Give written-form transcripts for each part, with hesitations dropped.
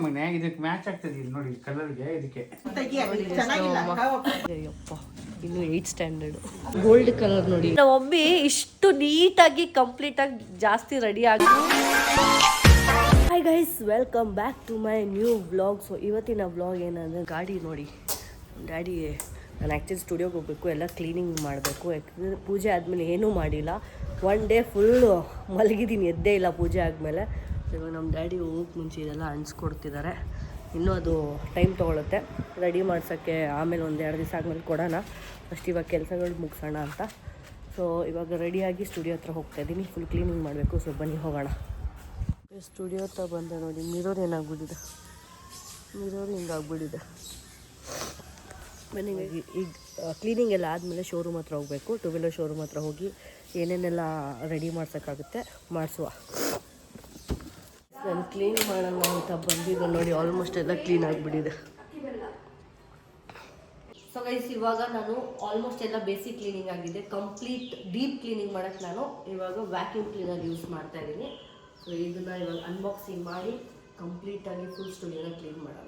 ಮನೆ ಇದಕ್ಕೆ ಮ್ಯಾಚ್ ಆಗ್ತದೆ ಇಲ್ಲಿ ನೋಡಿ ಕಲರ್ಗೆ ಇದಕ್ಕೆ ಅಯ್ಯಪ್ಪ ಇನ್ನು 8th ಸ್ಟ್ಯಾಂಡರ್ಡ್ ಗೋಲ್ಡ್ ಕಲರ್ ನೋಡಿ ನಮ್ಮ ಮಮ್ಮಿ ಇಷ್ಟು ನೀಟಾಗಿ ಕಂಪ್ಲೀಟಾಗಿ ಜಾಸ್ತಿ ರೆಡಿ ಆಗಿ hi guys welcome back to my new vlog. So ಇವತ್ತಿನ ವ್ಲಾಗ್ ಏನಂದರೆ ಗಾಡಿ ನೋಡಿ ಡ್ಯಾಡಿ ನಾನು ಆ್ಯಕ್ಚುಲಿ ಸ್ಟುಡಿಯೋಗೆ ಹೋಗಬೇಕು, ಎಲ್ಲ ಕ್ಲೀನಿಂಗ್ ಮಾಡಬೇಕು. ಯಾಕಂದರೆ ಪೂಜೆ ಆದಮೇಲೆ ಏನೂ ಮಾಡಿಲ್ಲ, ಒನ್ ಡೇ ಫುಲ್ಲು ಮಲಗಿದ್ದೀನಿ, ಎದ್ದೇ ಇಲ್ಲ ಪೂಜೆ ಆದಮೇಲೆ. ಇವಾಗ ನಮ್ಮ ಡ್ಯಾಡಿ ಹೋಗೋಕ್ಕೆ ಮುಂಚೆ ಇದೆಲ್ಲ ಅಣಿಸ್ಕೊಡ್ತಿದ್ದಾರೆ. ಇನ್ನೂ ಅದು ಟೈಮ್ ತೊಗೊಳುತ್ತೆ ರೆಡಿ ಮಾಡ್ಸೋಕ್ಕೆ, ಆಮೇಲೆ ಒಂದು 2 ದಿವಸ ಆದಮೇಲೆ ಕೊಡೋಣ. ಫಸ್ಟ್ ಇವಾಗ ಕೆಲಸಗಳು ಮುಗಿಸೋಣ ಅಂತ. ಸೊ ಇವಾಗ ರೆಡಿಯಾಗಿ ಸ್ಟುಡಿಯೋ ಹತ್ರ ಹೋಗ್ತಾಯಿದ್ದೀನಿ, ಫುಲ್ ಕ್ಲೀನಿಂಗ್ ಮಾಡಬೇಕು. ಸೊ ಬನ್ನಿ ಹೋಗೋಣ. ಸ್ಟುಡಿಯೋ ಹತ್ರ ಬಂದೆ ನೋಡಿ, ಮಿರರ್ ಏನಾಗ್ಬಿಟ್ಟಿದೆ, ಮಿರರ್ ಹಿಂಗಾಗ್ಬಿಟ್ಟಿದೆ. ಬನ್ನಿ ಈಗ ಕ್ಲೀನಿಂಗ್ ಎಲ್ಲ ಆದಮೇಲೆ ಶೋರೂಮ್ ಹತ್ರ ಹೋಗಬೇಕು. 2 ವೀಲರ್ ಶೋರೂಮ್ ಹತ್ರ ಹೋಗಿ ಏನೇನೆಲ್ಲ ರೆಡಿ ಮಾಡ್ಸೋಕ್ಕಾಗುತ್ತೆ ಮಾಡಿಸುವ. ನಾನು ಕ್ಲೀನ್ ಮಾಡೋಣ ಅಂತ ಬಂದಿದ್ದೆ ನೋಡಿ, ಆಲ್ಮೋಸ್ಟ್ ಎಲ್ಲ ಕ್ಲೀನ್ ಆಗಿಬಿಟ್ಟಿದೆ. ಸೊ ಗೈಸ್ ಇವಾಗ ನಾನು ಆಲ್ಮೋಸ್ಟ್ ಎಲ್ಲ ಬೇಸಿಕ್ ಕ್ಲೀನಿಂಗ್ ಆಗಿದೆ. ಕಂಪ್ಲೀಟ್ ಡೀಪ್ ಕ್ಲೀನಿಂಗ್ ಮಾಡೋಕ್ಕೆ ನಾನು ಇವಾಗ ವ್ಯಾಕ್ಯೂಮ್ ಕ್ಲೀನರ್ ಯೂಸ್ ಮಾಡ್ತಾ ಇದ್ದೀನಿ. ಸೊ ಇದನ್ನು ಇವಾಗ ಅನ್ಬಾಕ್ಸಿಂಗ್ ಮಾಡಿ ಕಂಪ್ಲೀಟಾಗಿ ಫುಲ್ ಸ್ಟುಡಿಯೋನ ಕ್ಲೀನ್ ಮಾಡೋಣ.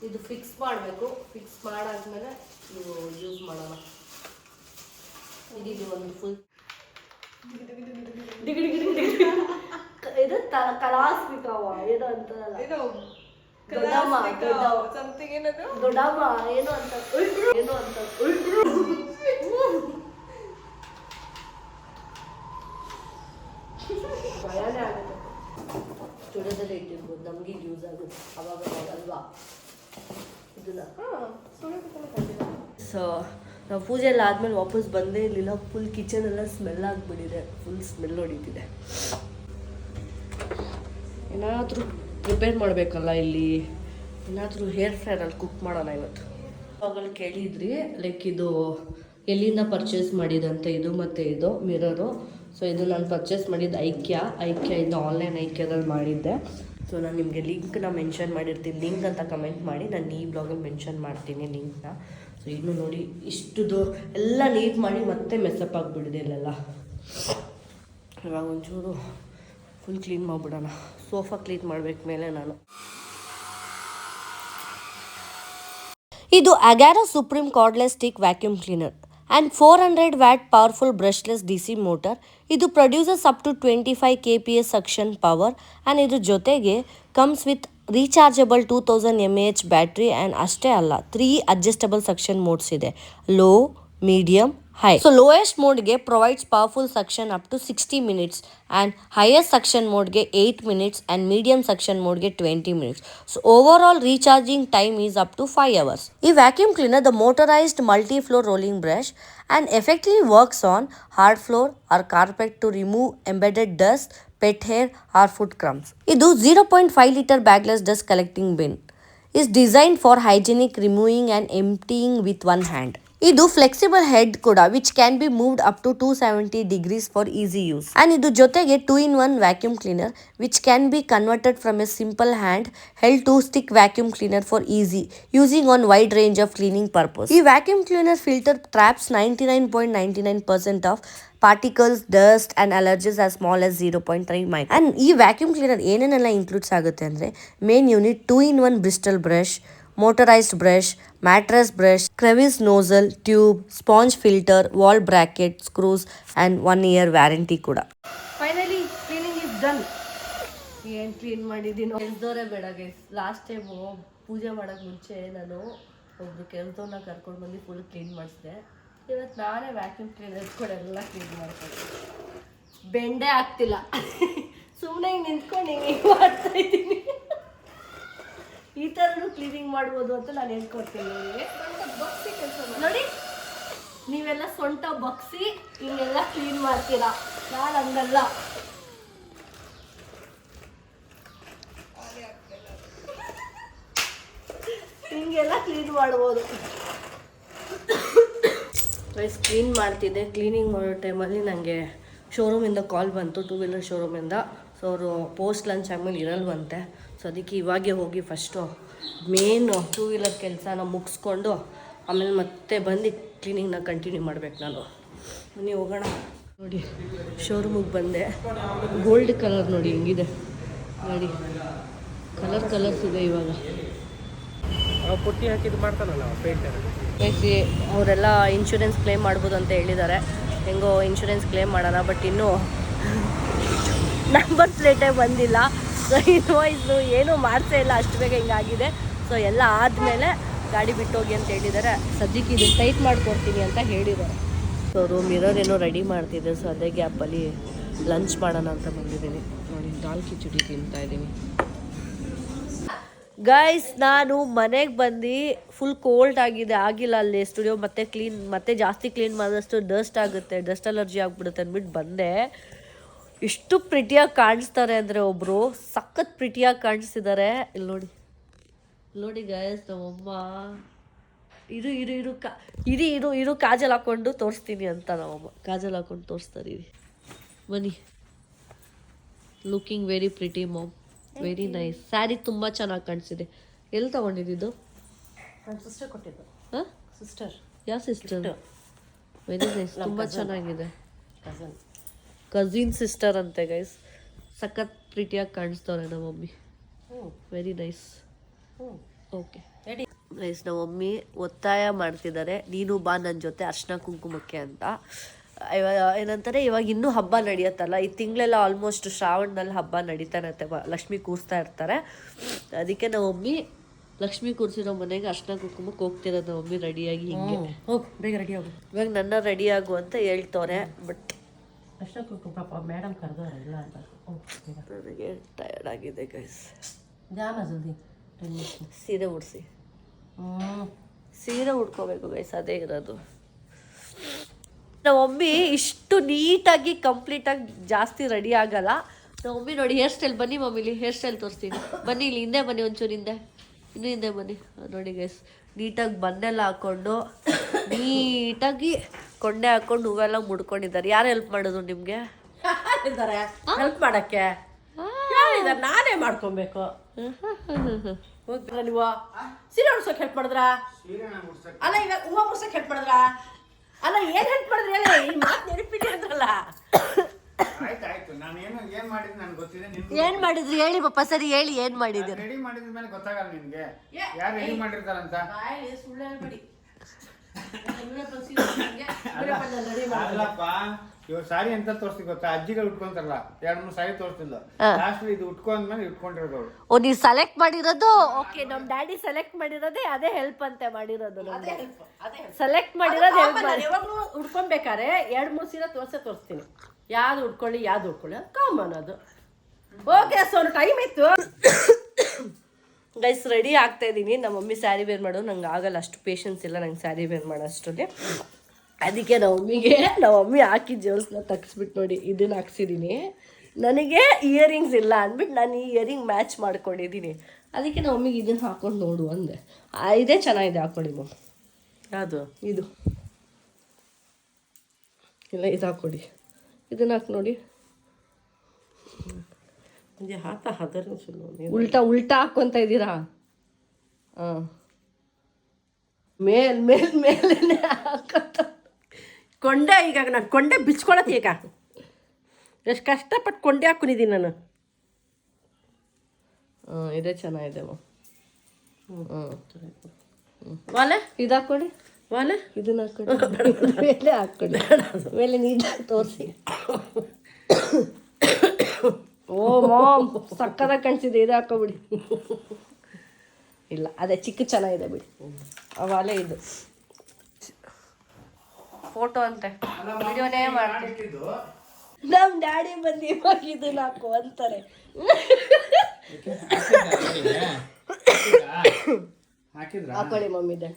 ಇದು ಫಿಕ್ಸ್ ಮಾಡಬೇಕು, ಫಿಕ್ಸ್ ಮಾಡಾದ್ಮೇಲೆ ನೀವು ಯೂಸ್ ಮಾಡೋಣ. ಇದು ಒಂದು ಫುಲ್ ಇದು ಕಲಾಸ್ಬಿಟ್ಟವ ಏನೋ ಅಂತಾರಲ್ಲ, ದೊಡ್ಡಮ್ಮ ದೊಡ್ಡಮ್ಮ ಏನೋ ಅಂತ ಏನೋ ಅಂತ ಭಯನೇ ಆಗುತ್ತೆ. ಸ್ಟುಡಿಯೋದಲ್ಲೇ ಇಟ್ಟಿರ್ಬೋದು, ನಮಗೆ ಯೂಸ್ ಆಗುತ್ತೆ ಅವಾಗ ಅಲ್ವಾ ಇದನ್ನ. ಸೊ ನಾವು ಪೂಜೆ ಎಲ್ಲ ಆದಮೇಲೆ ವಾಪಸ್ ಬಂದೇ ಇರಲಿಲ್ಲ. ಫುಲ್ ಕಿಚನ್ ಎಲ್ಲ ಸ್ಮೆಲ್ ಆಗಿಬಿಟ್ಟಿದೆ, ಫುಲ್ ಸ್ಮೆಲ್ ಹೊಡಿತಿದೆ. ಏನಾದರೂ ಪ್ರಿಪೇರ್ ಮಾಡಬೇಕಲ್ಲ, ಇಲ್ಲಿ ಏನಾದರೂ ಹೇರ್ ಫ್ರೈರಲ್ಲಿ ಕುಕ್ ಮಾಡೋಣ ಇವತ್ತು. ಅವಾಗಲ್ಲಿ ಕೇಳಿದ್ರಿ ಲೈಕ್ ಇದು ಎಲ್ಲಿಂದ ಪರ್ಚೇಸ್ ಮಾಡಿದಂತೆ, ಇದು ಮತ್ತು ಇದು ಮಿರರು. ಸೊ ಇದು ನಾನು ಪರ್ಚೇಸ್ ಮಾಡಿದ್ದು ಐಕ್ಯ ಇದು ಆನ್ಲೈನ್ ಐಕ್ಯದಲ್ಲಿ ಮಾಡಿದ್ದೆ. ಸೊ ನಾನು ನಿಮಗೆ ಲಿಂಕ್ನ ಮೆನ್ಷನ್ ಮಾಡಿರ್ತೀನಿ, ಲಿಂಕ್ ಅಂತ ಕಮೆಂಟ್ ಮಾಡಿ, ನಾನು ಈ ಬ್ಲಾಗಲ್ಲಿ ಮೆನ್ಷನ್ ಮಾಡ್ತೀನಿ ಲಿಂಕ್ನ. ಸೊ ಇನ್ನು ನೋಡಿ ಇಷ್ಟುದು ಎಲ್ಲ ನೀಟ್ ಮಾಡಿ ಮತ್ತೆ ಮೆಸ್ಸಪ್ ಆಗಿಬಿಟ್ಟಿದೆ ಇಲ್ಲೆಲ್ಲ. ಇವಾಗ ಒಂಚೂರು ಫುಲ್ ಕ್ಲೀನ್ ಮಾಡಿಬಿಡೋಣ. ಸೋಫಾ ಕ್ಲೀನ್ ಮಾಡಬೇಕು ಮೇಲೆ ನಾನು. ಇದು Agaro supreme cordless stick vacuum cleaner and 400 watt powerful brushless DC motor. ಇದು produces up to 25 kps suction power and ಇದ್ರ ಜೊತೆಗೆ comes with rechargeable 2000 mAh battery and ಅಷ್ಟೇ ಅಲ್ಲ 3 adjustable suction modes ಇದೆ, low, medium, high. So lowest mode ಗೆ provides powerful suction up to 60 minutes and highest suction mode ಗೆ 8 minutes and medium suction mode ಗೆ 20 minutes. So overall recharging time is up to 5 hours. ಈ vacuum cleaner the motorized multi-floor rolling brush and effectively works on hard floor or carpet to remove embedded dust, pet hair or food crumbs. ಇದು 0.5 liter bagless dust collecting bin is designed for hygienic removing and emptying with one hand. ಇದು flexible head ಕೂಡ which can be moved up to 270 degrees for easy use. And ಇದು ಜೊತೆಗೆ 2-in-1 vacuum cleaner which can be converted from a simple hand held to stick vacuum cleaner for easy using on wide range of cleaning purpose. ಈ vacuum cleaner filter traps 99.99% of particles, dust and allergens as small as 0.3 micron. And ಈ vacuum cleaner ಏನೇನೆಲ್ಲ includes ಆಗುತ್ತೆ ಅಂದರೆ main unit 2-in-1 Bristol brush, motorized brush, mattress brush, crevice nozzle, tube, sponge filter, wall bracket, screws and 1 year warranty ಕೂಡ. Finally cleaning is done. ಏನು clean ಮಾಡಿದ್ದೀನಿ ಕೆಲಸದವರೇ ಬೇಡ guys. Last time ಪೂಜೆ ಮಾಡೋಕ್ಕೆ ಮುಂಚೆ ನಾನು ಒಬ್ರು ಕೆಲಸದವ್ರನ್ನ ಕರ್ಕೊಂಡು ಬಂದು ಫುಲ್ ಕ್ಲೀನ್ ಮಾಡಿಸಿದೆ. ಇವತ್ತು ನಾನೇ ವ್ಯಾಕ್ಯೂಮ್ ಕ್ಲೀನರ್ ಎತ್ಕೊಂಡು ಎಲ್ಲ ಕ್ಲೀನ್ ಮಾಡ್ಕೊಂಡು ಬೆಂಡೆ ಆಗ್ತಿಲ್ಲ, ಸುಮ್ಮನೆ ಹಿಂಗೆ ನಿಂತ್ಕೊಂಡು ಹಿಂಗೆ ಮಾಡ್ತಾ ಇದ್ದೀನಿ. ಈ ಥರನೂ ಕ್ಲೀನಿಂಗ್ ಮಾಡ್ಬೋದು ಅಂತ ನಾನು ಹೇಳ್ಕೊಡ್ತೀನಿ ನೋಡಿ. ನೀವೆಲ್ಲ ಸೊಂಟ ಬಗ್ಸಿ ಹಿಂಗೆಲ್ಲ ಕ್ಲೀನ್ ಮಾಡ್ತೀರಾ, ನಾನು ಹಂಗಲ್ಲ. ಹಿಂಗೆಲ್ಲ ಕ್ಲೀನ್ ಮಾಡ್ಬೋದು. ವೈಸ್ ಕ್ಲೀನ್ ಮಾಡ್ತಿದ್ದೆ. ಕ್ಲೀನಿಂಗ್ ಮಾಡೋ ಟೈಮಲ್ಲಿ ನನಗೆ ಶೋರೂಮಿಂದ ಕಾಲ್ ಬಂತು, 2 ವೀಲರ್ ಶೋರೂಮಿಂದ. ಸೊ ಅವರು ಪೋಸ್ಟ್ ಲಂಚ್ ಆದಮೇಲೆ ಇರಲ್ವಂತೆ. ಸೊ ಅದಕ್ಕೆ ಇವಾಗೆ ಹೋಗಿ ಫಸ್ಟು ಮೇನು 2 ವೀಲರ್ ಕೆಲಸನ ಮುಗಿಸ್ಕೊಂಡು ಆಮೇಲೆ ಮತ್ತೆ ಬಂದು ಕ್ಲೀನಿಂಗ್ನ ಕಂಟಿನ್ಯೂ ಮಾಡ್ಬೇಕು ನಾನು. ಬನ್ನಿ ಹೋಗೋಣ. ನೋಡಿ ಶೋರೂಮಿಗೆ ಬಂದೆ. ಗೋಲ್ಡ್ ಕಲರ್ ನೋಡಿ ಹೆಂಗಿದೆ ನೋಡಿ, ಕಲರ್ಸ್ ಇದೆ ಇವಾಗ. ಪುಟ್ಟಿ ಹಾಕಿದ್ದು ಮಾಡ್ತಾನಲ್ಲ ಪೇಂಟರ್. ಅವರೆಲ್ಲ ಇನ್ಶೂರೆನ್ಸ್ ಕ್ಲೇಮ್ ಮಾಡ್ಬೋದು ಅಂತ ಹೇಳಿದ್ದಾರೆ. ಹೆಂಗೋ ಇನ್ಶೂರೆನ್ಸ್ ಕ್ಲೇಮ್ ಮಾಡೋಣ, ಬಟ್ ಇನ್ನೂ ನಂಬರ್ ಪ್ಲೇಟೇ ಬಂದಿಲ್ಲ. ಸೊ ಇನ್ವಾಯ್ಸು ಏನೂ ಮಾಡ್ಸೇ ಇಲ್ಲ, ಅಷ್ಟು ಬೇಗ ಹಿಂಗಾಗಿದೆ. ಸೊ ಎಲ್ಲ ಆದಮೇಲೆ ಗಾಡಿ ಬಿಟ್ಟೋಗಿ ಅಂತ ಹೇಳಿದ್ದಾರೆ. ಸದ್ಯಕ್ಕೆ ಇದು ಟೈಟ್ ಮಾಡಿಕೊಡ್ತೀನಿ ಅಂತ ಹೇಳಿದ್ದಾರೆ. ಸೊ ಅವರು ಮಿರರ್ ಏನೋ ರೆಡಿ ಮಾಡ್ತಿದ್ದೆ. ಸೊ ಅದೇ ಗ್ಯಾಪಲ್ಲಿ ಲಂಚ್ ಮಾಡೋಣ ಅಂತ ಬಂದಿದ್ದೀನಿ. ನೋಡಿ ದಾಲ್ ಕಿಚಡಿ ತಿಂತಾ ಇದ್ದೀನಿ. ಗೈಸ್ ನಾನು ಮನೆಗೆ ಬಂದು ಫುಲ್ ಕೋಲ್ಡ್ ಆಗಿಲ್ಲ ಅಲ್ಲಿ ಸ್ಟುಡಿಯೋ. ಮತ್ತೆ ಜಾಸ್ತಿ ಕ್ಲೀನ್ ಮಾಡಿದಷ್ಟು ಡಸ್ಟ್ ಆಗುತ್ತೆ, ಡಸ್ಟ್ ಅಲರ್ಜಿ ಆಗಿಬಿಡುತ್ತೆ ಅಂದ್ಬಿಟ್ಟು ಬಂದೆ. ಎಷ್ಟು ಪ್ರಿಟಿಯಾಗಿ ಕಾಣಿಸ್ತಾರೆ ಅಂದರೆ ಒಬ್ಬರು ಸಖತ್ ಪ್ರಿಟಿಯಾಗಿ ಕಾಣಿಸ್ತಿದ್ದಾರೆ. ಇಲ್ಲಿ ನೋಡಿ ಗೈಸ್ ನಮ್ಮಮ್ಮ ಇರು ಕಾಜಲ್ ಹಾಕ್ಕೊಂಡು ತೋರಿಸ್ತೀನಿ ಅಂತ ನಮ್ಮಮ್ಮ ಕಾಜಲ್ ಹಾಕ್ಕೊಂಡು ತೋರಿಸ್ತಾರೆ. ಬನ್ನಿ, looking very pretty mom, very nice. Sari ತುಂಬ ಚೆನ್ನಾಗಿ ಕಾಣಿಸಿದೆ. ಎಲ್ಲಿ ತೊಗೊಂಡಿದ್ದು? ನನ್ನ ಸಿಸ್ಟರ್ ಕೊಟ್ಟಿದ್ದು. ಹಾಂ, ಸಿಸ್ಟರ್. ಯಾವ ಸಿಸ್ಟರ್? ವೆರಿ ನೈಸ್, ತುಂಬ ಚೆನ್ನಾಗಿದೆ. ಕಸನ್, ಕಸಿನ್ ಸಿಸ್ಟರ್ ಅಂತೆ ಗೈಸ್. ಸಖತ್ ಪ್ರಿಟಿಯಾಗಿ ಕಾಣಿಸ್ತವ್ರೆ ನಮ್ಮ mummy. Very nice. Okay guys, ನಮ್ಮ ಮಮ್ಮಿ ಒತ್ತಾಯ ಮಾಡ್ತಿದ್ದಾರೆ, ನೀನು ಬಾ ನನ್ನ ಜೊತೆ ಅರ್ಶಿನ ಕುಂಕುಮಕ್ಕೆ ಅಂತ. ಏನಂತಾರೆ, ಇವಾಗ ಇನ್ನೂ ಹಬ್ಬ ನಡೆಯುತ್ತಲ್ಲ, ಈ ತಿಂಗಳೆಲ್ಲ ಆಲ್ಮೋಸ್ಟ್ ಶ್ರಾವಣದಲ್ಲಿ ಹಬ್ಬ ನಡೀತಾ ಇರುತ್ತೆ, ಲಕ್ಷ್ಮಿ ಕೂರಿಸ್ತಾ ಇರ್ತಾರೆ. ಅದಕ್ಕೆ ನಮ್ಮ ಮಮ್ಮಿ ಲಕ್ಷ್ಮಿ ಕೂರಿಸಿರೋ ಮನೆಗೆ ಅರ್ಶಿನ ಕುಂಕುಮಕ್ಕೆ ಹೋಗ್ತಿರೋದು ನಮ್ಮ ಮಮ್ಮಿ ರೆಡಿಯಾಗಿ. ಹಿಂಗೆ ಹೋಗಿ ಬೇಗ ರೆಡಿ ಆಗು. ಇವಾಗ ನನ್ನ ರೆಡಿ ಆಗು ಅಂತ ಹೇಳ್ತವ್ರೆ. ಬಟ್ ಅರ್ಶಿನ ಕುಂಕುಮ ಪಾಪ ಮೇಡಮ್ ಕರೆದವ್ರೆ ಇಲ್ಲ ಅಂತ. ನನಗೆ ಟಯರ್ಡ್ ಆಗಿದೆ ಗೈಸ್. ಜಾಮ ಜಲ್ದಿ ಸೀರೆ ಉಡಿಸಿ. ಸೀರೆ ಉಡ್ಕೋಬೇಕು ಗೈಸ್, ಅದೇ ಇರೋದು. ನಮ್ಮ ಮಮ್ಮಿ ಇಷ್ಟು ನೀಟಾಗಿ ಕಂಪ್ಲೀಟಾಗಿ ಜಾಸ್ತಿ ರೆಡಿ ಆಗಲ್ಲ. ನಮ್ಮ ಮಮ್ಮಿ ನೋಡಿ ಹೇರ್ ಸ್ಟೈಲ್. ಬನ್ನಿ ಮಮ್ಮಿಲಿ ಹೇರ್ ಸ್ಟೈಲ್ ತೋರಿಸ್ತೀನಿ. ಬನ್ನಿ ಇಲ್ಲಿ ಹಿಂದೆ ಬನ್ನಿ, ಒಂಚೂರು ಇನ್ನೂ ಹಿಂದೆ ಬನ್ನಿ. ನೋಡಿ ಗೈಸ್, ನೀಟಾಗಿ ಬನ್ನೆಲ್ಲ ಹಾಕ್ಕೊಂಡು ನೀಟಾಗಿ ಕೊಂಡೆ ಹಾಕ್ಕೊಂಡು ಹೂವೆಲ್ಲ ಮುಡ್ಕೊಂಡಿದ್ದಾರೆ. ಯಾರು ಹೆಲ್ಪ್ ಮಾಡೋದು ನಿಮಗೆ? ಇದ್ದಾರೆ ಹೆಲ್ಪ್ ಮಾಡೋಕ್ಕೆ. ನಾನೇ ಮಾಡ್ಕೊಬೇಕು. ಹೋಗ್ತೀರಾ ನೀವು? ಸೀರೆ ಉಡ್ಸೋಕೆ ಹೆಲ್ಪ್ ಮಾಡಿದ್ರಾ? ಅಲ್ಲ ಈಗ ಹೂವು ಮುಡ್ಸೋಕೆ ಹೆಲ್ಪ್ ಮಾಡಿದ್ರಾ? ಅಲ್ಲ ಏನ್ ಹೆಲ್ಪ್ ಮಾಡಿದ್ರಿ ಹೇಳಿ, ಈ ಮಾತು ನೆನಪಿಡಿ ಅಂದ್ರಲ್ಲ. ಆಯ್ತು, ನಾನು ಏನ್ ಮಾಡಿದ್ ನನ್ಗೆ ಗೊತ್ತಿದೆ. ಏನ್ ಮಾಡಿದ್ರಿ ಹೇಳಿ ಪಾಪ, ಸರಿ ಹೇಳಿ ಏನ್ ಮಾಡಿದ್ರಿ. ರೆಡಿ ಮಾಡಿದ ಮೇಲೆ ಗೊತ್ತಾಗಲ್ಲ ನಿನ್ಗೆ ಯಾರು ರೆಡಿ ಮಾಡಿರ್ತಾರಂತ. ಸುಳ್ಳು ಹೇಳ್ಬೇಡಿ. ಅಲ್ಲಪ್ಪ, ಇವಾಗ ಸಾರಿ ಅಂತ ತೋರಿಸ್ತಿ ಗೊತ್ತಾ, ಅಜ್ಜಿಗಳು ಉಟ್ಕೊಂತಾರಲ್ಲ 2-3 ಸಾರಿ ತೋರಿಸ್ತಿಲ್ಲ. ಲಾಸ್ಟ್ ಇದು ಉಟ್ಕೊಂಡ್ಮೇಲೆ ಇಟ್ಕೊಂಡಿರೋದು. ಓ, ನೀವು ಸೆಲೆಕ್ಟ್ ಮಾಡಿರೋದು? ಓಕೆ, ನಮ್ ಡ್ಯಾಡಿ ಸೆಲೆಕ್ಟ್ ಮಾಡಿರೋದೇ ಅದೇ ಹೆಲ್ಪ್ ಅಂತೆ ಮಾಡಿರೋದು. ಸೆಲೆಕ್ಟ್ ಮಾಡಿರೋದು ಹೆಲ್ಪ್. ಯಾವಾಗಲೂ ಉಡ್ಕೊಬೇಕಾರೆ 2-3 ಸೀರೆ ತೋರಿಸ್ತೀನಿ. ಯಾವ್ದು ಉಡ್ಕೊಳ್ಳಿ ಅದು ಕಾಮನ್ ಅದು. ಓಕೆ, ಸೊ ಟೈಮ್ ಇತ್ತು ಗೈಸ್. ರೆಡಿ ಆಗ್ತಾ ಇದ್ದೀನಿ. ನಮ್ಮ ಮಮ್ಮಿ ಸ್ಯಾರಿ ವೇರ್ ಮಾಡೋದು ನಂಗೆ ಆಗಲ್ಲ, ಅಷ್ಟು ಪೇಷನ್ಸ್ ಇಲ್ಲ ನಂಗೆ ಸ್ಯಾರಿ ವೇರ್ ಮಾಡೋ ಅಷ್ಟರಲ್ಲಿ. ಅದಕ್ಕೆ ನಮ್ಮ ಮಮ್ಮಿ ಹಾಕಿದ ಜ್ಯುವೆಲ್ಸ್ನ ತೆಗೆಸ್ಬಿಟ್ಟು ನೋಡಿ ಇದನ್ನ ಹಾಕ್ಸಿದ್ದೀನಿ. ನನಗೆ ಇಯರಿಂಗ್ಸ್ ಇಲ್ಲ ಅಂದ್ಬಿಟ್ಟು ನಾನು ಈ ಇಯರಿಂಗ್ ಮ್ಯಾಚ್ ಮಾಡ್ಕೊಂಡಿದ್ದೀನಿ. ಅದಕ್ಕೆ ನಮ್ಮ ಮಮ್ಮಿಗೆ ಇದನ್ನು ಹಾಕ್ಕೊಂಡು ನೋಡು ಅಂದೆ. ಇದೇ ಚೆನ್ನಾಗಿದೆ, ಹಾಕ್ಕೊಡಿ ಮಮ್ಮ. ಯಾವುದು ಇದು ಇಲ್ಲ, ಇದು ಹಾಕ್ಕೊಡಿ. ಇದನ್ನ ಹಾಕಿ ನೋಡಿ. ಉಲ್ಟಾ ಹಾಕ್ಕೊಂತ ಇದ್ದೀರಾ? ಹಾಂ, ಮೇಲೆ ಹಾಕತ್ತ ಕೊಂಡೆ. ಈಗ ನಾನು ಕೊಂಡೆ ಬಿಚ್ಕೊಳತ್ತೆ. ಈಗ ಎಷ್ಟು ಕಷ್ಟಪಟ್ಟು ಕೊಂಡೆ ಹಾಕೊಂಡಿದ್ದೀನಿ ನಾನು. ಇದೇ ಚೆನ್ನಾಗಿದೆ. ವಾಲೆ ಇದು ಹಾಕ್ಕೊಡಿ. ವಾಲೆ ಇದನ್ನ ಹಾಕ್ಕೊಡಿ. ಮೇಲೆ ಹಾಕ್ಕೊಡಿ, ಮೇಲೆ ನೀಟಾಗಿ ತೋರಿಸಿ. ಓ ಮಾಮ್, ಸಕ್ಕತ್ತಾಗಿ ಕಾಣಿಸಿದೆ. ಇದು ಹಾಕೋಬಿಡಿ. ಇಲ್ಲ, ಅದೇ ಚಿಕ್ಕ ಚೆನ್ನಾಗಿದೆ ಬಿಡಿ. ಅವಾಲೆ ಇದು ಫೋಟೋ ಅಂತೆ, ವಿಡಿಯೋನೇ ಮಾಡ್ತೀನಿ. ನಮ್ಮ ಡ್ಯಾಡಿ ಬಂದು ಇವಾಗ ಇದನ್ನ ಹಾಕು ಅಂತಾರೆ. ಹಾಕೊಳ್ಳಿ ಮಮ್ಮಿದೆ.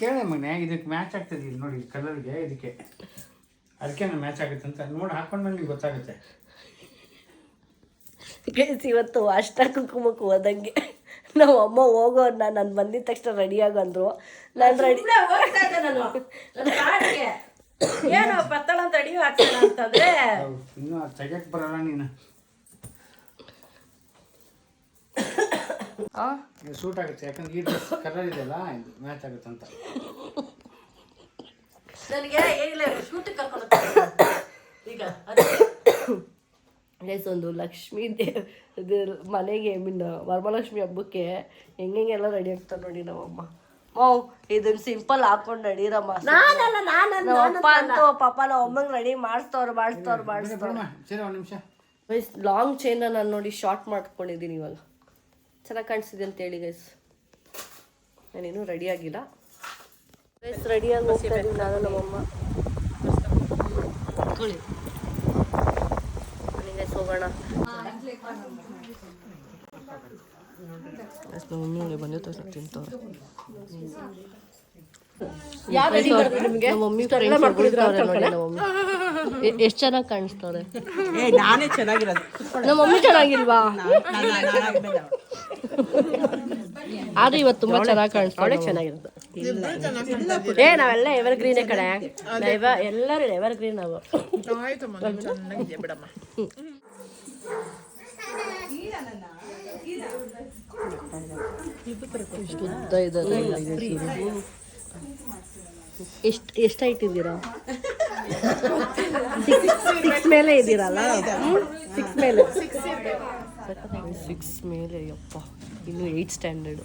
ಕೇಳ ಮನೆ, ಇದಕ್ಕೆ ಮ್ಯಾಚ್ ಆಗ್ತದೆ. ಇಲ್ಲಿ ನೋಡಿ ಕಲರ್ಗೆ, ಇದಕ್ಕೆ ಅದಕ್ಕೆ ಮ್ಯಾಚ್ ಆಗುತ್ತೆ ಅಂತ ನೋಡಿ ಹಾಕೊಂಡ್ಮೇಲೆ ನಿಮ್ಗೆ ಗೊತ್ತಾಗುತ್ತೆ. ಇವತ್ತು ಅಷ್ಟ ಕುಂಕುಮಕ್ಕೆ ಹೋದಂಗೆ ನಮ್ಮ ಅಮ್ಮ ಹೋಗೋನ್ನ ನಾನು ಬಂದಿದ ತಕ್ಷಣ ರೆಡಿ ಆಗಂದ್ರು. ನಾನು ರೆಡಿ ಏನೋ ಬತ್ತಳ ಅಂತ ರೆಡಿ ಆಗ್ತಾನೆ ಅಂತಂದ್ರೆ ಇನ್ನೂ ತೆಗಿಯಕ್ಕೆ ಬರಲ್ಲ ನೀನು. ಸೂಟ್ ಆಗುತ್ತೆ, ಯಾಕಂದ್ರೆ ಈ ಡ್ರೆಸ್ ಕಲರ್ ಇದೆಯಲ್ಲ, ಇದು ಮ್ಯಾಚ್ ಆಗುತ್ತೆ ಅಂತ. ನನಗೆ ಏನಿಲ್ಲ ಶೂಟಿಗೆ ಕರ್ಕೊಂಡು ಈಗ ಗೈಸ್ ಒಂದು ಲಕ್ಷ್ಮೀ ಇದು ಮನೆಗೆ ವರಮಹಾಲಕ್ಷ್ಮಿ ಹಬ್ಬಕ್ಕೆ ಹೆಂಗೆಲ್ಲ ರೆಡಿ ಆಗ್ತಾರೆ ನೋಡಿ ನಮ್ಮಮ್ಮ. ಇದನ್ನ ಸಿಂಪಲ್ ಹಾಕೊಂಡು ನಡೀರಮ್ಮ. ನಮ್ಮಪ್ಪ ಅಂತೂ ಪಾಪ ನಾವು ಅಮ್ಮಂಗೆ ರೆಡಿ ಮಾಡಿಸ್ತವ್ರು. ಸರಿ ಒಂದು ನಿಮಿಷ. ಗೈಸ್ ಲಾಂಗ್ ಚೈನ್ನ ನಾನು ನೋಡಿ ಶಾರ್ಟ್ ಮಾಡ್ಕೊಂಡಿದ್ದೀನಿ ಇವಾಗ. ಚೆನ್ನಾಗಿ ಕಾಣಿಸಿದೆ ಅಂತ ಹೇಳಿ ಗೈಸ್. ನಾನೇನು ರೆಡಿ ಆಗಿಲ್ಲ ಗೈಸ್. ರೆಡಿಯಾಗಿ ಹೋಗ್ತಾ ಇದ್ದೀನಿ ನಾನು ನಮ್ಮಮ್ಮ. ಗೈಸ್ ಹೋಗೋಣ. ಮಮ್ಮಿ ಬಂದಿತ್ತು ತಿಂತವ್ರೆ. ಎಷ್ಟು ಚೆನ್ನಾಗಿ ಕಾಣಿಸ್ತವ್ರೆ. ನಾನೇ ಚೆನ್ನಾಗಿರೋದು. ನಮ್ಮ ಮಮ್ಮಿ ಚೆನ್ನಾಗಿಲ್ವಾ? ಆದ್ರೆ ಇವತ್ತು ತುಂಬಾ ಚೆನ್ನಾಗಿ ಕಾಣಿಸ್ತಾಳೆ. ಚೆನ್ನಾಗಿರೋದು. ನಾವೆಲ್ಲ ಎವರ್ ಗ್ರೀನೇ ಕಡೆ. ಎಲ್ಲರೂ ಎವರ್ ಗ್ರೀನ್ ನಾವು. ಚೆನ್ನಾಗಿದೆ ಬಿಡಮ್ಮ. ಎಷ್ಟು ಹೈಟ್ ಇದ್ದೀರಾ? 6 ಮೇಲೆ ಇದ್ದೀರಲ್ಲ? 6 ಮೇಲೆ ಯಪ್ಪ. ಇನ್ನು 8th ಸ್ಟ್ಯಾಂಡರ್ಡು.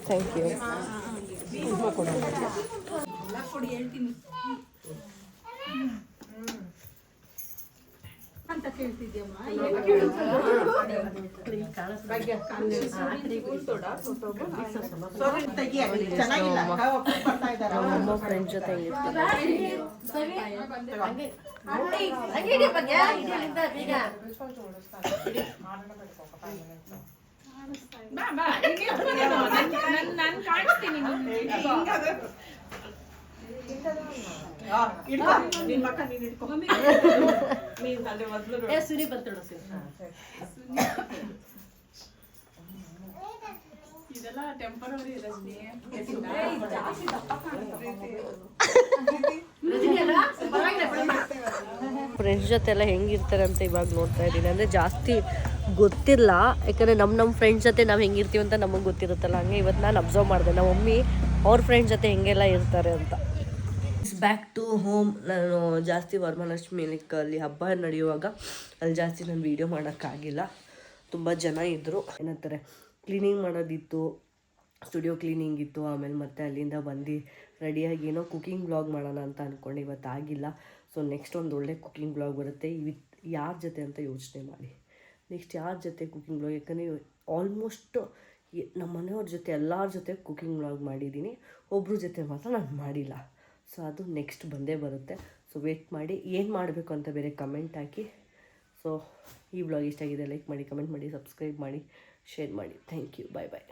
Thank you. ಅಂತ ಕೇಳ್ತಿದ್ಯಮ್ಮ. ಫ್ರೆಂಡ್ಸ್ ಜೊತೆ ಸುನಿ ಬರ್ತಾಳು. ಇದೆಲ್ಲ ಟೆಂಪರರಿ ರಜನಿ. ಫ್ರೆಂಡ್ಸ್ ಜೊತೆ ಎಲ್ಲ ಹೆಂಗಿರ್ತಾರೆ ಅಂತ ಇವಾಗ ನೋಡ್ತಾ ಇದ್ದೀನಿ. ಅಂದರೆ ಜಾಸ್ತಿ ಗೊತ್ತಿಲ್ಲ, ಯಾಕಂದರೆ ನಮ್ಮ ಫ್ರೆಂಡ್ಸ್ ಜೊತೆ ನಾವು ಹೆಂಗಿರ್ತೀವಿ ಅಂತ ನಮಗೆ ಗೊತ್ತಿರುತ್ತಲ್ಲ. ಹಂಗೆ ಇವತ್ತು ನಾನು ಅಬ್ಸರ್ವ್ ಮಾಡಿದೆ ನಮ್ಮ ಮಮ್ಮಿ ಅವ್ರ ಫ್ರೆಂಡ್ಸ್ ಜೊತೆ ಹೆಂಗೆಲ್ಲ ಇರ್ತಾರೆ ಅಂತ. Back to home. ನಾನು ಜಾಸ್ತಿ ವರಮಹಾಲಕ್ಷ್ಮಿ ಅಲ್ಲಿ ಹಬ್ಬ ನಡೆಯುವಾಗ ಅಲ್ಲಿ ಜಾಸ್ತಿ ನಾನು ವೀಡಿಯೋ ಮಾಡೋಕ್ಕಾಗಿಲ್ಲ. ತುಂಬ ಜನ ಇದ್ದರು. ಏನಂತಾರೆ, ಕ್ಲೀನಿಂಗ್ ಮಾಡೋದಿತ್ತು, ಸ್ಟುಡಿಯೋ ಕ್ಲೀನಿಂಗ್ ಇತ್ತು. ಆಮೇಲೆ ಮತ್ತೆ ಅಲ್ಲಿಂದ ಬಂದು ರೆಡಿಯಾಗಿ ಏನೋ ಕುಕಿಂಗ್ ಬ್ಲಾಗ್ ಮಾಡೋಣ ಅಂತ ಅಂದ್ಕೊಂಡು ಇವತ್ತು ಆಗಿಲ್ಲ. ಸೊ ನೆಕ್ಸ್ಟ್ ಒಂದು ಒಳ್ಳೆ ಕುಕಿಂಗ್ ಬ್ಲಾಗ್ ಬರುತ್ತೆ. ಯಾರ ಜೊತೆ ಅಂತ ಯೋಚನೆ ಮಾಡಿ. ನೆಕ್ಸ್ಟ್ ಯಾರ ಜೊತೆ ಕುಕಿಂಗ್ ಬ್ಲಾಗ್, ಯಾಕಂದರೆ ಆಲ್ಮೋಸ್ಟ್ ನಮ್ಮ ಮನೆಯವ್ರ ಜೊತೆ ಎಲ್ಲರ ಜೊತೆ ಕುಕಿಂಗ್ ಬ್ಲಾಗ್ ಮಾಡಿದ್ದೀನಿ. ಒಬ್ಬರ ಜೊತೆ ಮಾತ್ರ ನಾನು ಮಾಡಿಲ್ಲ. ಸೊ ಅದು ನೆಕ್ಸ್ಟ್ ಬಂದೇ ಬರುತ್ತೆ. ಸೊ ವೇಟ್ ಮಾಡಿ. ಏನು ಮಾಡಬೇಕು ಅಂತ ಬೇರೆ ಕಮೆಂಟ್ ಹಾಕಿ. ಸೊ ಈ ಬ್ಲಾಗ್ ಇಷ್ಟ ಆಗಿದೆ, ಲೈಕ್ ಮಾಡಿ, ಕಮೆಂಟ್ ಮಾಡಿ, ಸಬ್ಸ್ಕ್ರೈಬ್ ಮಾಡಿ, ಶೇರ್ ಮಾಡಿ. Thank you. Bye bye.